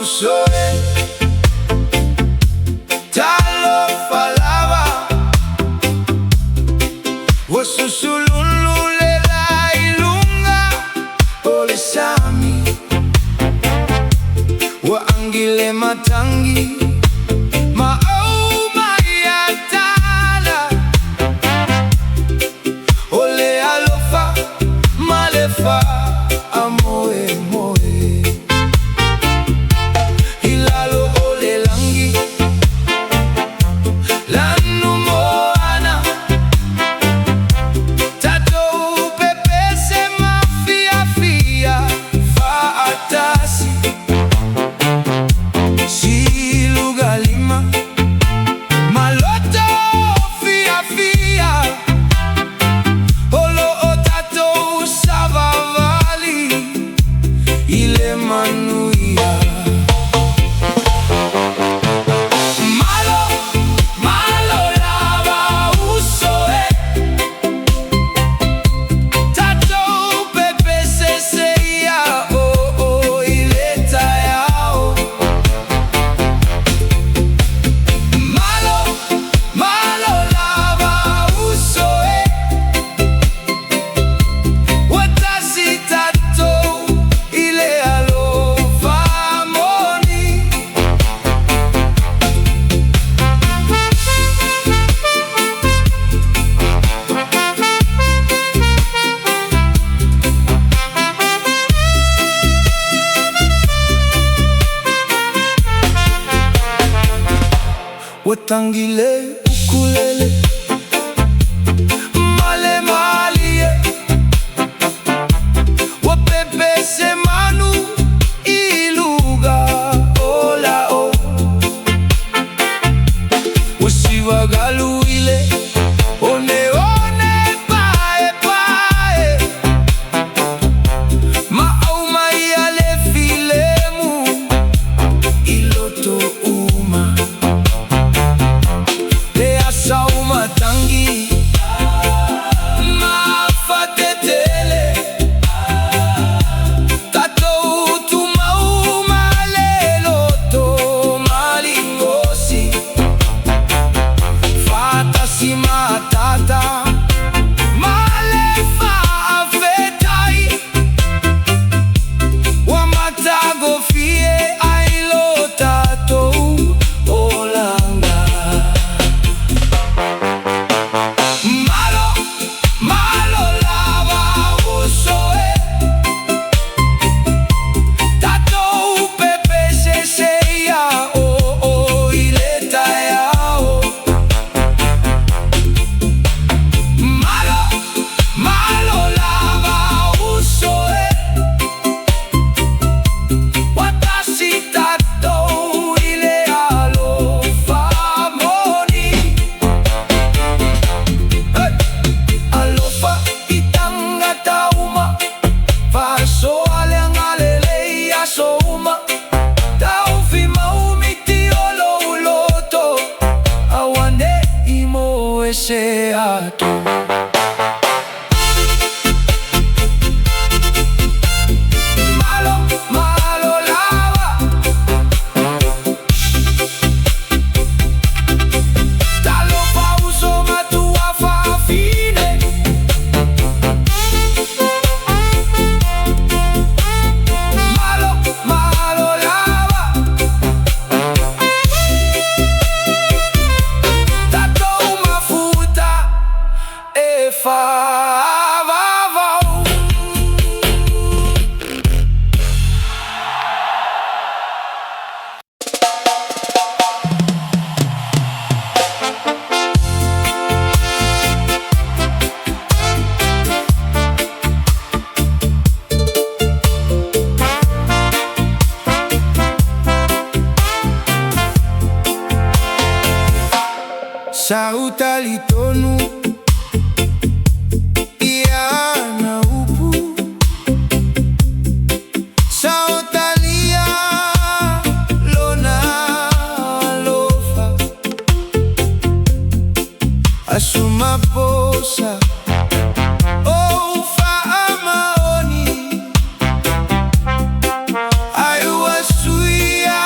usoe talofa lava wasusululela ilunga olesami waangile matangi maoma yatala ole alofa malefa amoe moe ilalo ole langi lanu moana tato pepese mafia fia faatasi silugalima maloto fia fia olo otato savavali ile manuia malo malo lava usoe tato pepese seia o ileta yao malo malo lava usoe watasi tato ile alofa moni watangile ukulele male malie wapepese manu iluga ola o wasiwagaluile one one pae pae mauma yale filemu iloto uma sauma tangi mafatetele tato tumauma leloto malingosi fatasi matata malefa afetai wamatago fie ailo tato olanga malo malo lava usoe tato pepese seia o ileta yao malo malo lava usoe watasi tato ile alofa moni alofa itanga tauma faso alengalele ya souma taufi maumiti olo uloto awane imo ese ato malo malo lava talofa uso matua fa fine malo malo lava tato mafuta e fa vavau sautalitonu iana upu sautalia lona lofa asuma posa o fa amaoni aiwa suia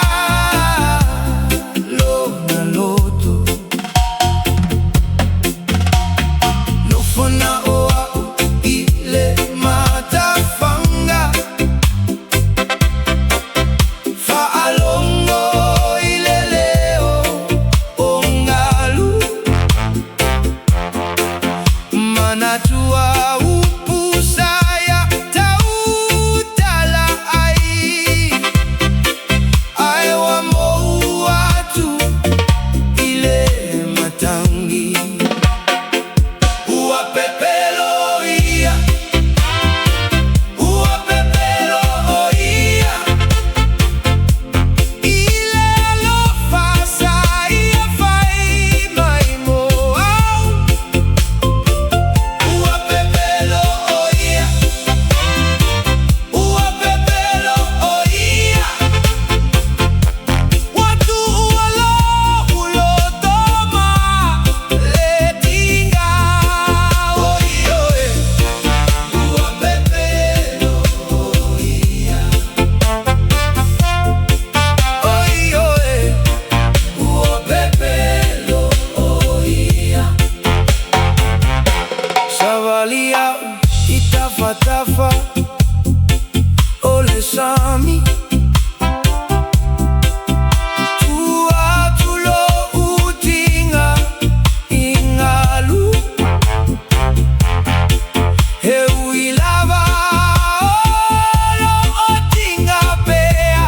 zami tuatulo utinga ingalu euilava olo otinga pea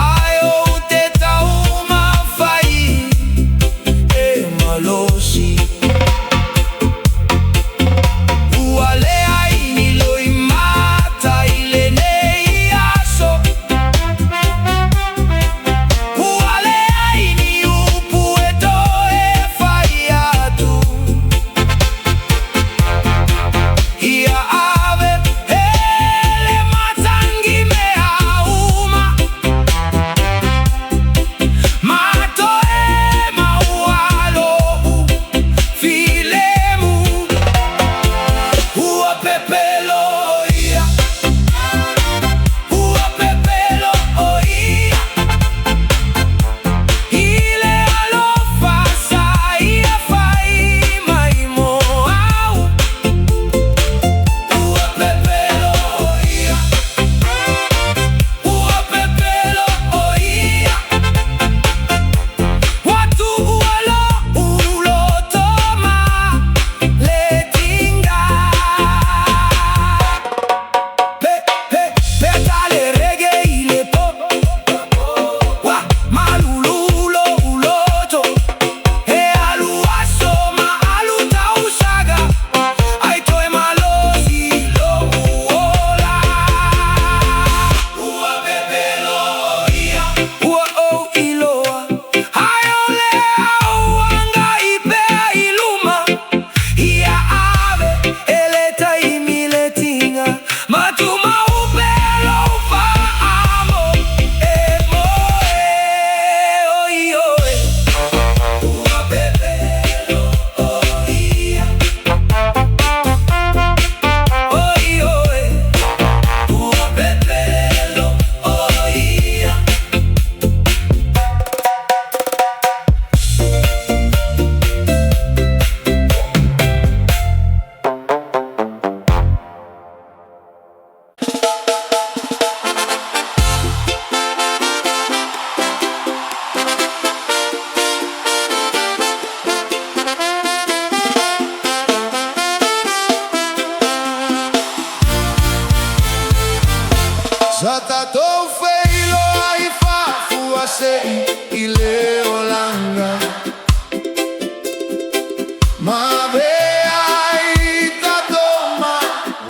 ayo uteta umafai malosi Zatatou feilo aifa fuase ile olanga mabe ai tatoma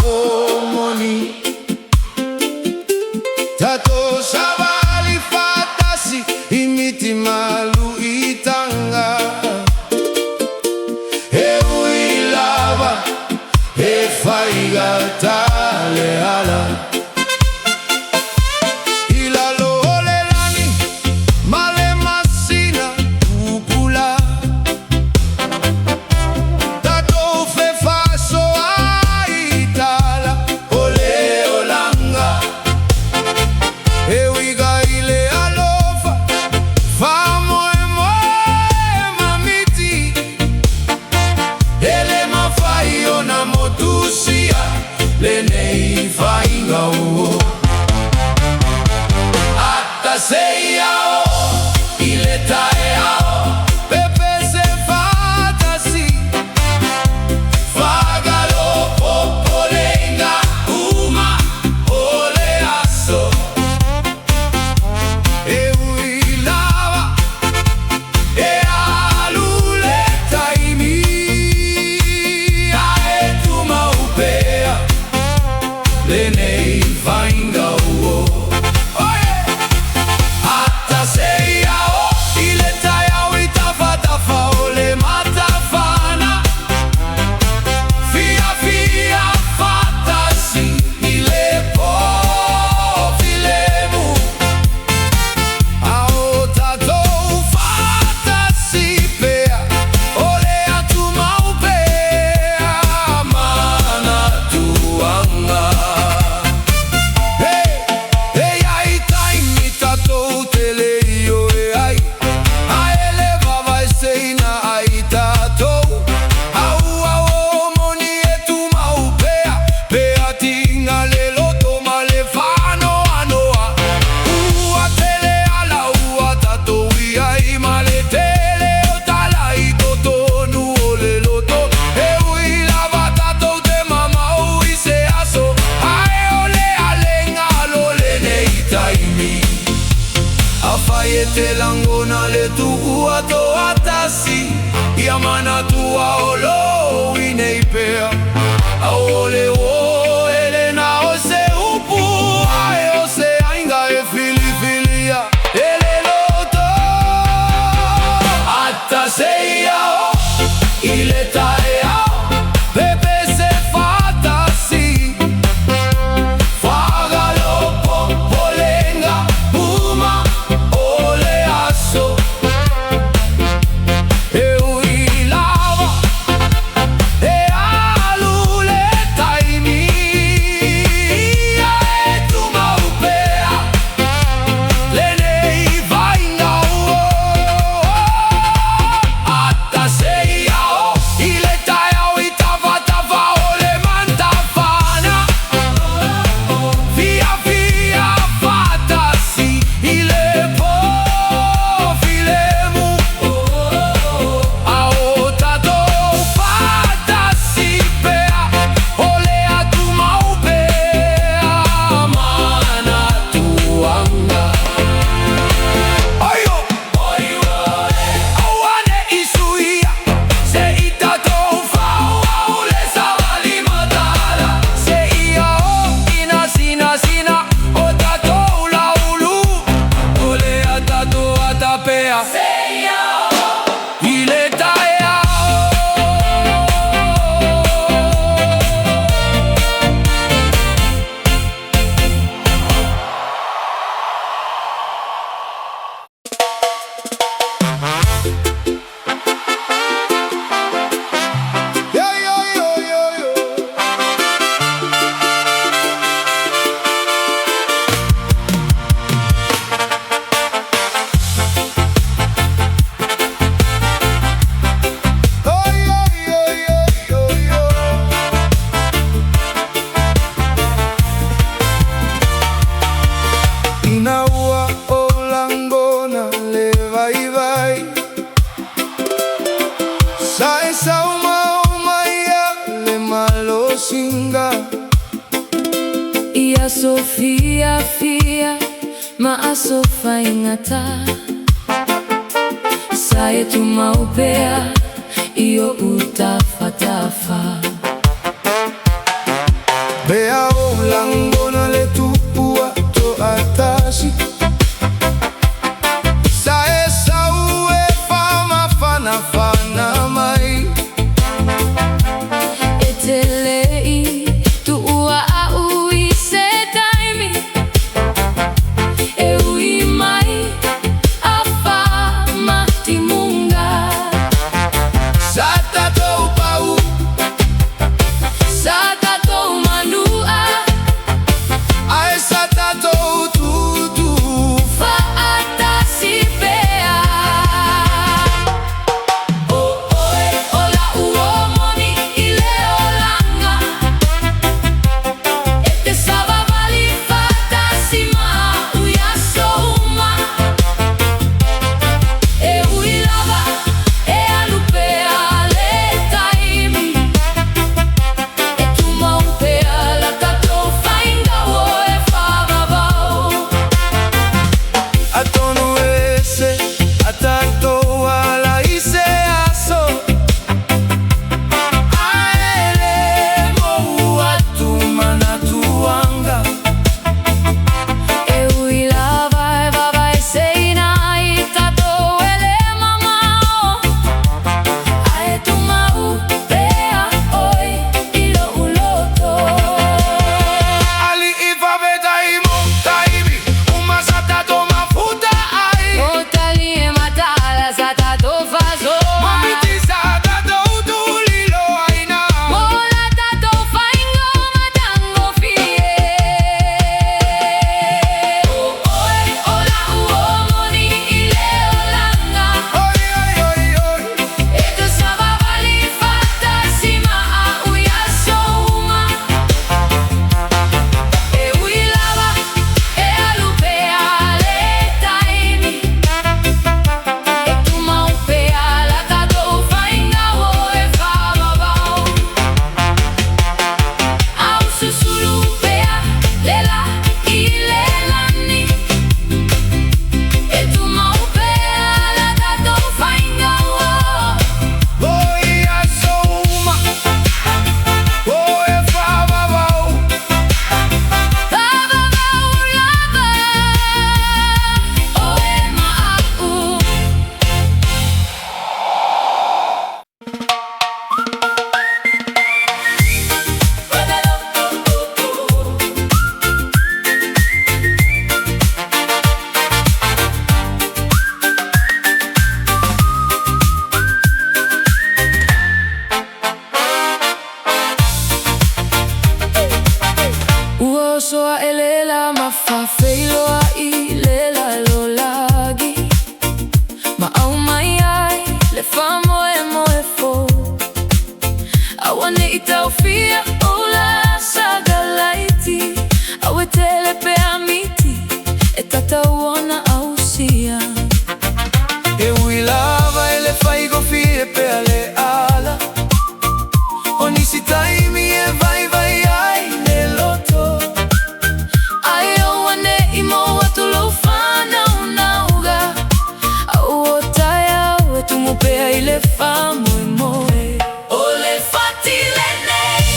omoni tato sabali fatasi imiti malu itanga euilava efaiga tale ala lete langona letu uato atasi Yamana tua olo ineipea Aole o elena ose upu Ae ose ainga e filifilia Ele loto Ataseia o ileta ea Pepe se fatasi Fagalo polenga Puma ole aso Eu ilava E alule taimi E tu maupea Lenei vainga uo Ataseia o ileta ea Uitava tava ole mantafana Via via fatasi ile po filemu Aotato fatasi pea Ole atu maupea Mana tuanga Ayo Awane isuia Se itato ufau Aule savali matala Se ia o ina sina sina Otato ulaulu Ole atato atapea Se ia o ileta ea Yo yo yo yo yo Oh yo yo yo yo yo Inaua o langona le vai vai Sai sauma umaia le malo singa Ia Sofia fia ma a sofa ingata Saya tu maupea Iyo utafatafa Bea o langona le tupua to atasi Sae sau e fama fana fana mai Etelei tu ua au I se taimi E ui mai a fama timunga Sata tou pau Sata tou manua Ae sata tou tutu Faata si pea O oe ola uomoni ile olanga E te sava vali fata si ma uia souma E ui lava e alupea le taimi E tu maupea la tato fainga o e favavau Atonu ese atato ala ise aso Aele mo atu manatuanga E ui lava e vava e seina I tato ele mamao Ae tu maupea oi ilo uloto Ali ifa vetaimo taibi Uma sata toma futa ai Otali e matala sa tato fazo Mamiti sata tou tulilo aina Mola tato faingo matango fie O oe ola uomoni ile olanga Oi oi oi oi E tu sava vali fata si ma a uia souma E ui lava e alupea le taimi E tu maupea la tato fainga o e favavau Au susulupea le la i le lani E tu maupea lela mafafeilo ai lela lolagi ma au mai ai le famo e moefo awane itaufia ola sagalaiti awetele pe amiti etatauona ausia e uilava e le fai gofie pe ale ala onisi taimi e vai vai ai ne loto ayo wane imo watu lo fana unauga au otaya wetu mupea ile famu imoe ole fatile nei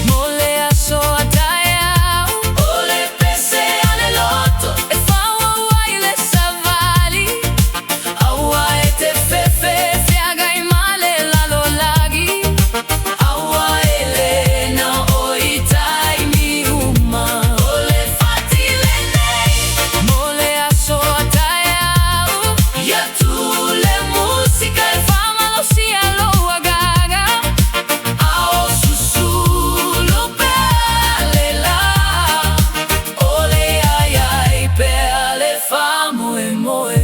mole aso ataya ole pese ale loto e fawa waile savali awa ete fefe fiaga imale la lolagi awa ele na oitai miuma ole fatile nei mole aso ataya ya tule música e fama lo sia lo agaga ao susulu pealela ole ai ai peale famo e moe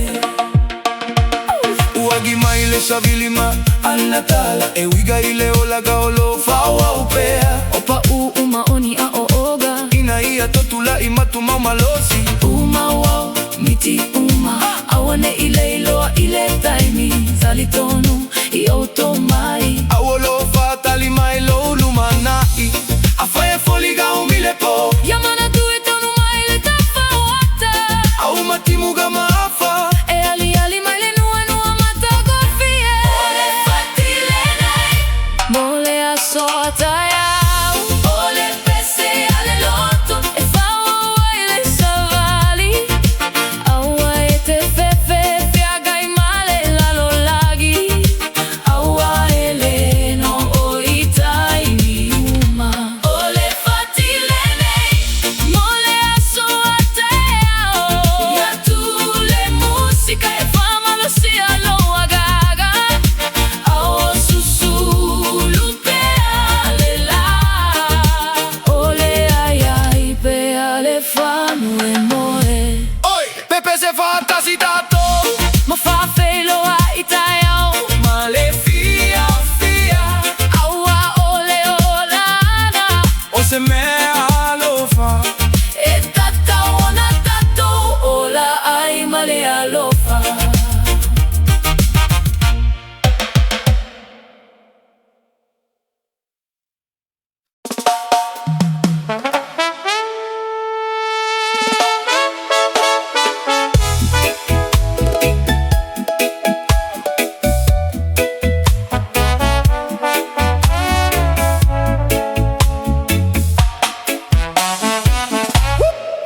uagi mai le savilima al natala e wiga ile olaga olo fawa upea opa uma oni a ooga ina ia totula imatu maumalosi uma wow miti uma awane ile iloa ile taimi zalitonu i otomai awolo fatali mai lo lumanai afaye foliga umile po yamana tuitonu mai le tafawata au matimuga maafa e ali mai le nua matagofie ole fatile nei mole aso ataya ole pese ale loto e fawa waile savali awa ete fefe fiaga imale la lolagi awa ele no oitai miuma ole fatile nei mole aso ataya ya tule música e fama lo sia lo agaga ao susulu pealela ole ai ai peale famo e moe oi pepe se fantasitato ma fa felo ai taiao malefia fia awa ole olana o se me alofa e tataona tato ola ai male alofa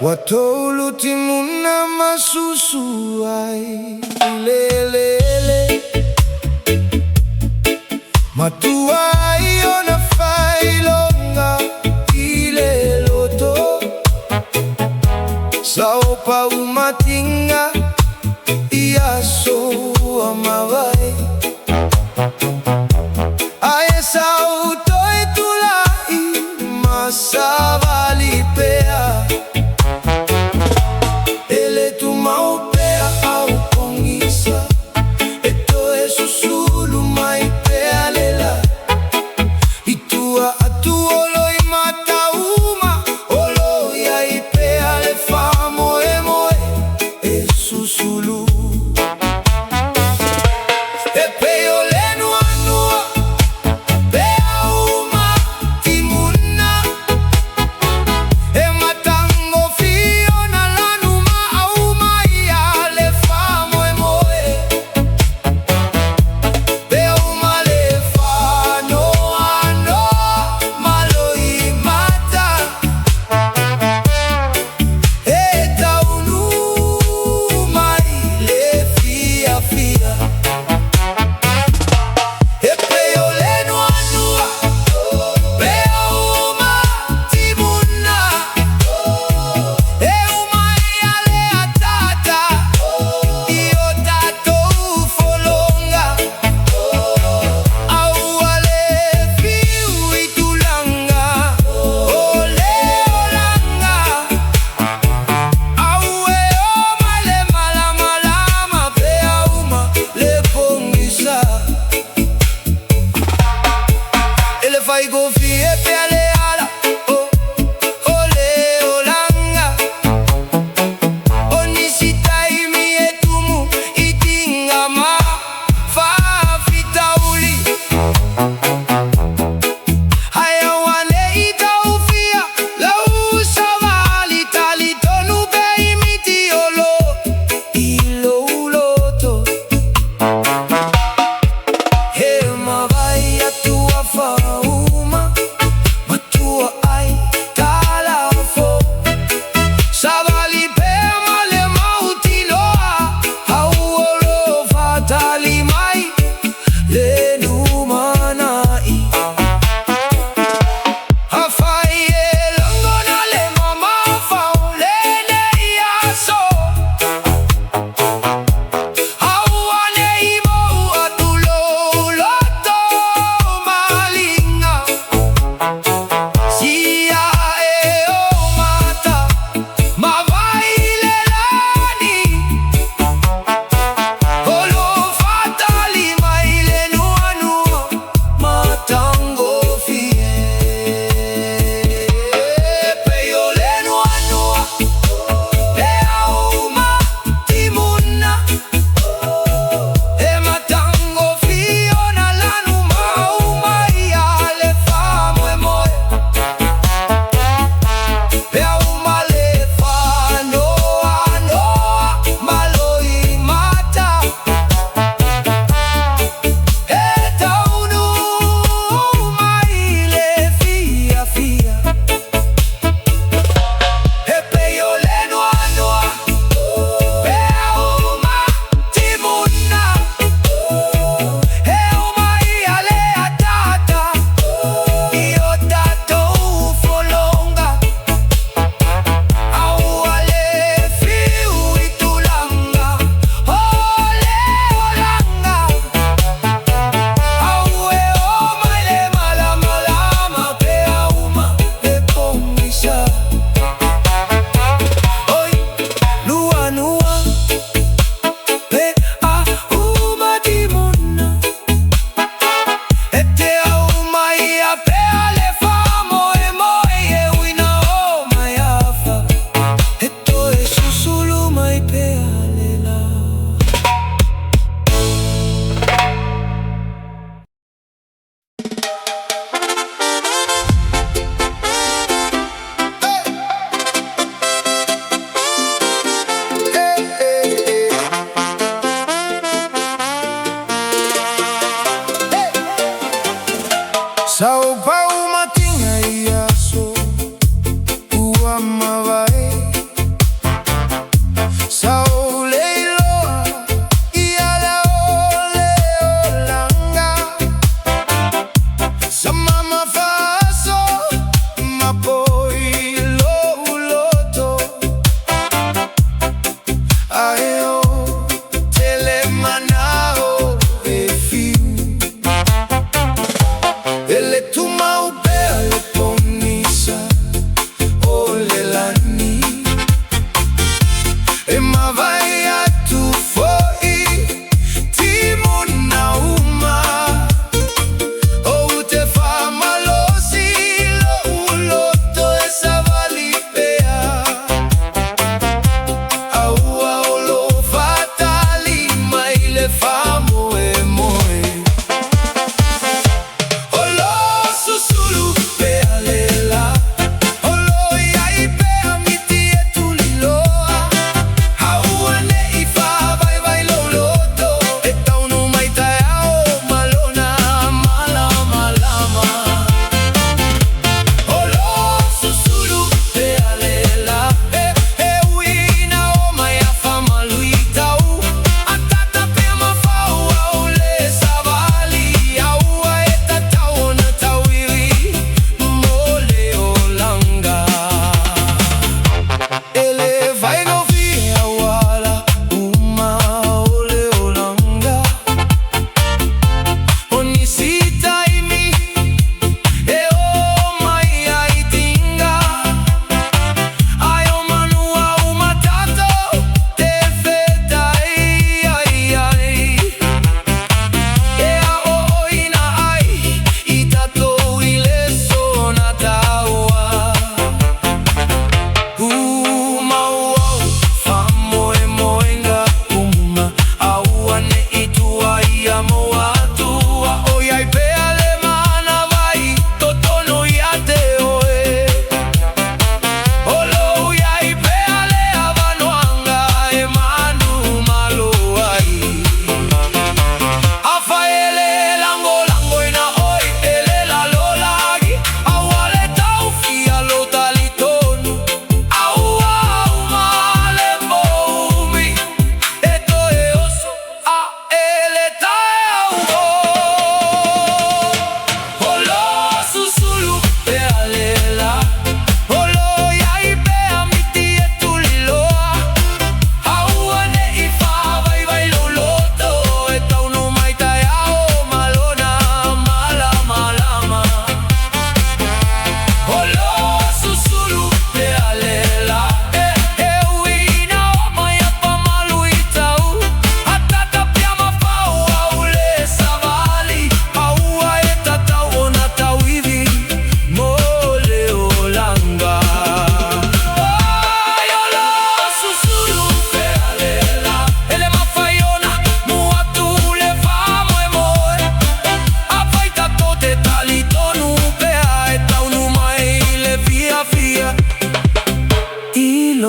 watolu timuna masusu ai lelele matua iona failonga ile loto saupa umatinga iaso amawai ae sauto etulai masavali pea ele tu maupea au pongisa eto e susulu mai pea lela itua atu olo i mata uma olo ia i pea le famo e moe e susulu e peo le nuan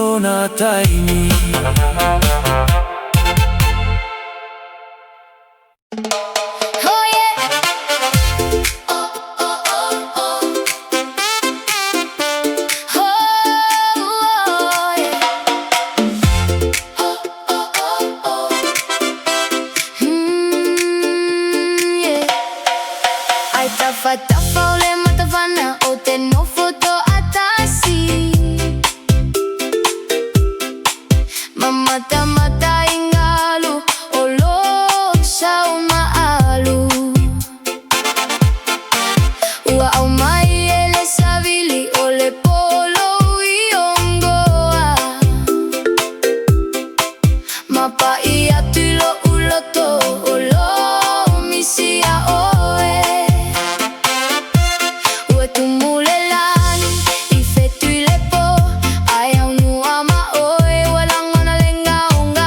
ilo na taimi. Oh yeah. Oh oh oh oh. Oh yeah. Oh oh oh oh. Yeah. Ai tafa tafa ole matavana o te nofoto atasi. Mamata mata ingalu olo sa umaalu. Ua au mai ele savili ole polo iongoa. Mapa ia tulo uloto olo misia oe. Ua tumulelani i fetu le po ai au nua ma oe. Ua langona lenga unga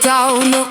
tau no